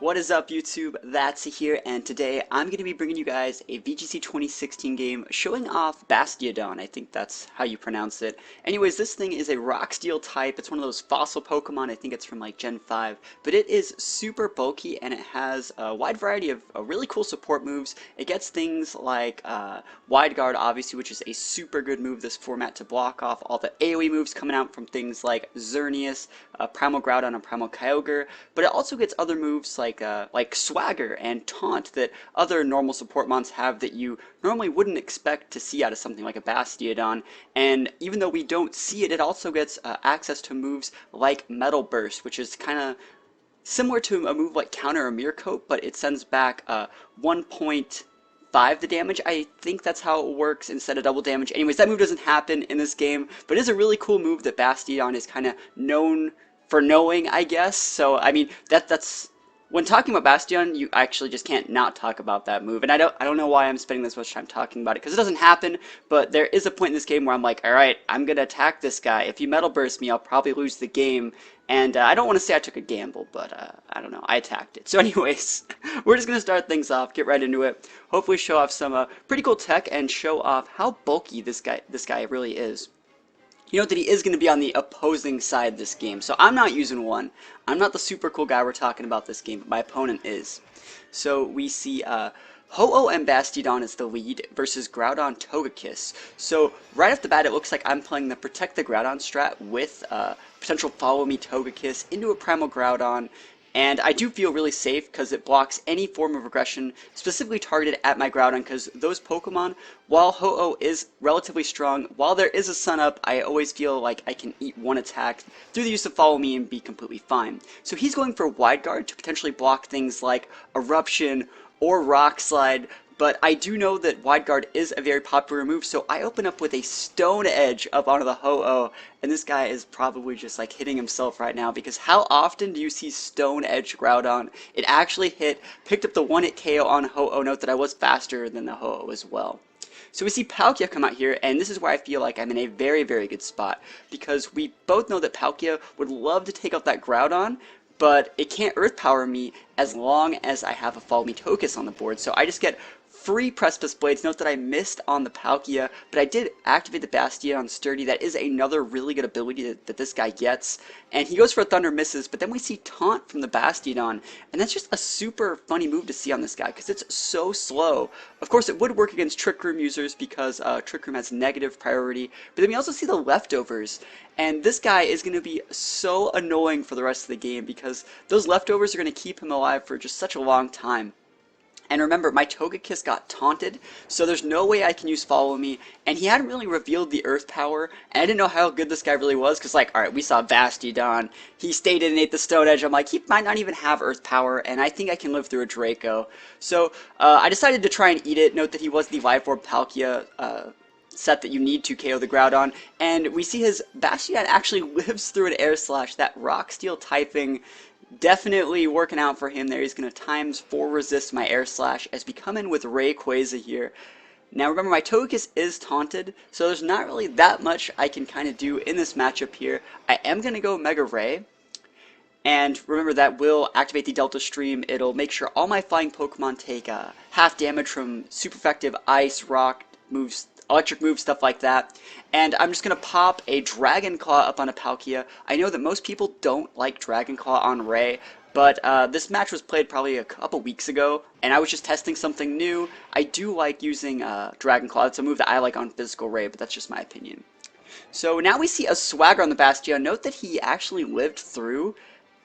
What is up, YouTube? That's here, and today I'm going to be bringing you guys a VGC 2016 game showing off Bastiodon. I think that's how you pronounce it. Anyways, this thing is a rock steel type. It's one of those fossil Pokemon. I think it's from like Gen 5, but it is super bulky and it has a wide variety of really cool support moves. It gets things like Wide Guard, obviously, which is a super good move this format to block off all the AoE moves coming out from things like Xerneas, Primal Groudon, and Primal Kyogre, but it also gets other moves like Swagger and Taunt that other normal support mons have that you normally wouldn't expect to see out of something like a Bastiodon. And even though we don't see it, it also gets access to moves like Metal Burst, which is kind of similar to a move like Counter or Mirror Coat, but it sends back 1.5 the damage. I think that's how it works instead of double damage. Anyways, that move doesn't happen in this game, but it is a really cool move that Bastiodon is kind of known for knowing, I guess. So I mean, that's when talking about Bastion, you actually just can't not talk about that move. And I don't know why I'm spending this much time talking about it, because it doesn't happen, but there is a point in this game where I'm like, alright, I'm gonna attack this guy. If you Metal Burst me, I'll probably lose the game. And I don't want to say I took a gamble, but I don't know, I attacked it. So anyways, we're just gonna start things off, get right into it, hopefully show off some pretty cool tech, and show off how bulky this guy really is. You know that he is going to be on the opposing side this game, so I'm not using one. I'm not the super cool guy we're talking about this game, but my opponent is. So we see Ho-Oh and Bastiodon as the lead versus Groudon Togekiss. So right off the bat, it looks like I'm playing the Protect the Groudon strat with potential Follow Me Togekiss into a Primal Groudon. And I do feel really safe because it blocks any form of aggression specifically targeted at my Groudon, because those Pokemon, while Ho-Oh is relatively strong, while there is a Sun Up, I always feel like I can eat one attack through the use of Follow Me and be completely fine. So he's going for Wide Guard to potentially block things like Eruption or Rock Slide, but I do know that Wide Guard is a very popular move, so I open up with a Stone Edge up onto the Ho-Oh, and this guy is probably just like hitting himself right now, because how often do you see Stone Edge Groudon? It actually hit, picked up the 1-hit KO on Ho-Oh. Note that I was faster than the Ho-Oh as well. So we see Palkia come out here, and this is where I feel like I'm in a very, very good spot, because we both know that Palkia would love to take out that Groudon, but it can't Earth Power me as long as I have a Follow Me Togekiss on the board. So I just get free Precipice Blades. Note that I missed on the Palkia, but I did activate the Bastiodon Sturdy. That is another really good ability that this guy gets. And he goes for a Thunder, misses, but then we see Taunt from the Bastiodon, and that's just a super funny move to see on this guy, because it's so slow. Of course, it would work against Trick Room users, because Trick Room has negative priority, but then we also see the Leftovers, and this guy is going to be so annoying for the rest of the game, because those Leftovers are going to keep him alive for just such a long time. And remember, my Togekiss got taunted, so there's no way I can use Follow Me, and he hadn't really revealed the Earth Power, and I didn't know how good this guy really was, because like, alright, we saw Bastiodon, he stayed in and ate the Stone Edge. I'm like, he might not even have Earth Power, and I think I can live through a Draco. So, I decided to try and eat it. Note that he was the Life Orb Palkia, set that you need to KO the Groudon, and we see his Bastiodon actually lives through an Air Slash. That Rock Steel typing definitely working out for him there. He's going to ×4 resist my Air Slash as we come in with Rayquaza here. Now remember, my Togekiss is taunted, so there's not really that much I can kind of do in this matchup here. I am going to go Mega Ray, and remember that will activate the Delta Stream. It'll make sure all my flying Pokemon take half damage from super effective Ice, Rock moves, electric moves, stuff like that. And I'm just going to pop a Dragon Claw up on a Palkia. I know that most people don't like Dragon Claw on Ray, but this match was played probably a couple weeks ago, and I was just testing something new. I do like using Dragon Claw. It's a move that I like on Physical Ray, but that's just my opinion. So now we see a Swagger on the Bastion. Note that he actually lived through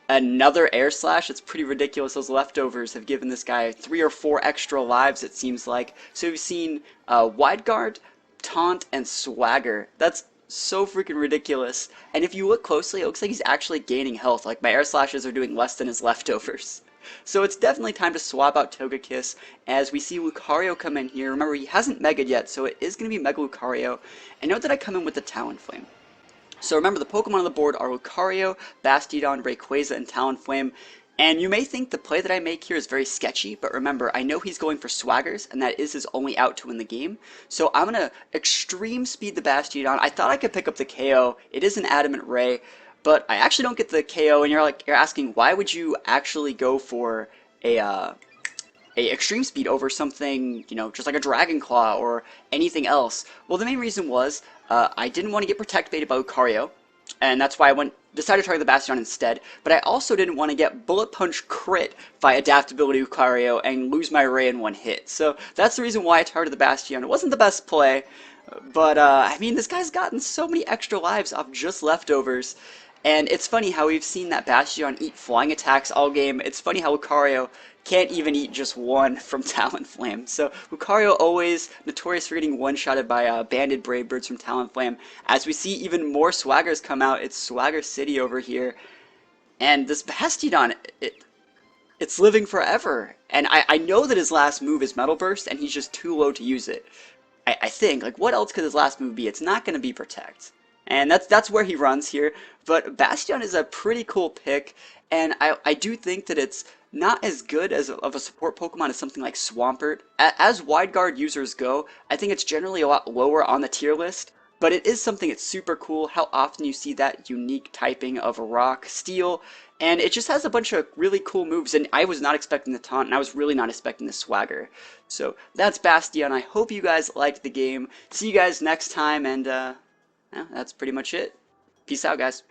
another Air Slash. It's pretty ridiculous. Those Leftovers have given this guy 3 or 4 extra lives, it seems like. So we've seen Wide Guard, Taunt, and Swagger. That's so freaking ridiculous. And if you look closely, it looks like he's actually gaining health. Like, my Air Slashes are doing less than his Leftovers. So it's definitely time to swap out Togekiss as we see Lucario come in here. Remember, he hasn't Mega'd yet, so it is going to be Mega Lucario. And note that I come in with the Talonflame. So remember, the Pokemon on the board are Lucario, Bastiodon, Rayquaza, and Talonflame. And you may think the play that I make here is very sketchy, but remember, I know he's going for Swaggers, and that is his only out to win the game. So I'm going to extreme speed the Bastiodon. I thought I could pick up the KO. It is an Adamant Ray, but I actually don't get the KO, and you're asking, why would you actually go for a extreme speed over something, you know, just like a Dragon Claw or anything else? Well, the main reason was I didn't want to get Protect baited by Lucario, and that's why I decided to target the Bastiodon instead. But I also didn't want to get Bullet Punch crit by Adaptability Lucario and lose my Ray in one hit. So that's the reason why I targeted the Bastiodon. It wasn't the best play, but I mean, this guy's gotten so many extra lives off just leftovers. And it's funny how we've seen that Bastiodon eat flying attacks all game. It's funny how Lucario can't even eat just one from Talonflame. So Lucario always notorious for getting one-shotted by banded Brave Birds from Talonflame. As we see even more Swaggers come out, it's Swagger City over here. And this Bastiodon, it's living forever. And I know that his last move is Metal Burst, and he's just too low to use it. I think, like, what else could his last move be? It's not going to be Protect. And that's where he runs here. But Bastion is a pretty cool pick, and I do think that it's not as good as of a support Pokemon as something like Swampert. As Wide Guard users go, I think it's generally a lot lower on the tier list, but it is something that's super cool how often you see that unique typing of Rock, Steel, and it just has a bunch of really cool moves, and I was not expecting the Taunt, and I was really not expecting the Swagger. So that's Bastion. I hope you guys liked the game. See you guys next time, and yeah, that's pretty much it. Peace out, guys.